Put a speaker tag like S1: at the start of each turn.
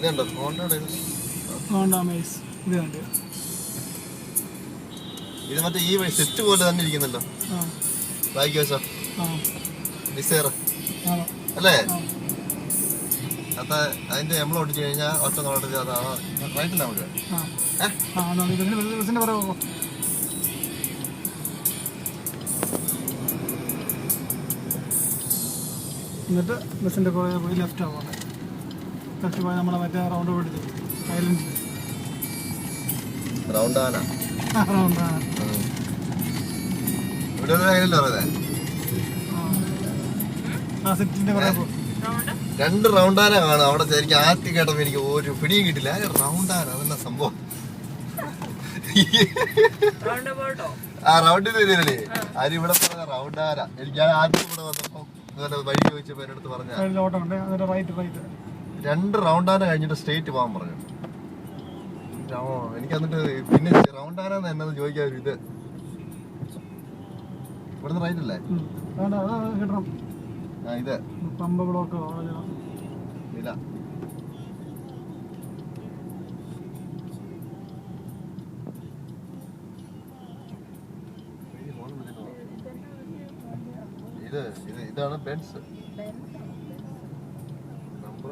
S1: ഇതുണ്ടോ Honda
S2: Amaze ഇത് കണ്ട്
S1: ഇത് മറ്റേ ഈ സെറ്റ് പോലെ തന്നെ ഇരിക്കുന്നല്ലോ ബാക്കി വെച്ചോ ഡിസൈർ അല്ലേ അത് അതിന്റെ എംബ്ലം ഒട്ടിച്ചു കഴിഞ്ഞാൽ ഒറ്റ നോട്ടത്തിൽ അതാണ് റൈറ്റില്ല നമുക്ക്
S2: എന്നിട്ട് ബസ്സിൻ്റെ പോയി ലെഫ്റ്റ് ആവാണ് ലെഫ്റ്റ് പോയി നമ്മളെ മറ്റേ റൗണ്ട് പിടിച്ചു ഐലൻഡ്
S1: റൗണ്ടാന
S2: റൗണ്ടാന
S1: ഇവിടെ ഒരു ഐലൻഡ് പറയുന്നത്
S2: ആ സെറ്റിൻ്റെ പറയാൻ
S1: രണ്ട് റൗണ്ടാന കാണും അവിടെ. എനിക്ക് ആദ്യം കേട്ടപ്പോ എനിക്ക് ഒരു പിടിയും കിട്ടില്ല. റൗണ്ടാന അതെന്നാ സംഭവം? ആ റൗണ്ടിൽ തന്നെയല്ലേ ആരും ഇവിടെ പറഞ്ഞ റൗണ്ടാന. എനിക്ക് ആദ്യം ഇവിടെ വന്നപ്പോ വഴി ചോദിച്ചപ്പോ എന്റെ അടുത്ത് പറഞ്ഞ രണ്ട് റൗണ്ടാന കഴിഞ്ഞിട്ട് സ്ട്രേറ്റ് പോകാൻ പറഞ്ഞു. എനിക്ക് എന്നിട്ട് പിന്നെ റൗണ്ടാന എന്നത് ചോദിക്കാൻ ഒരു ഇത് ഇവിടുന്ന് റൈറ്റ് അല്ലേ? ആ ഇത്
S2: പമ്പ് ബ്ലോക്ക്
S1: ഇല്ല. ഇതാണ് ബെൻസ് നമ്പർ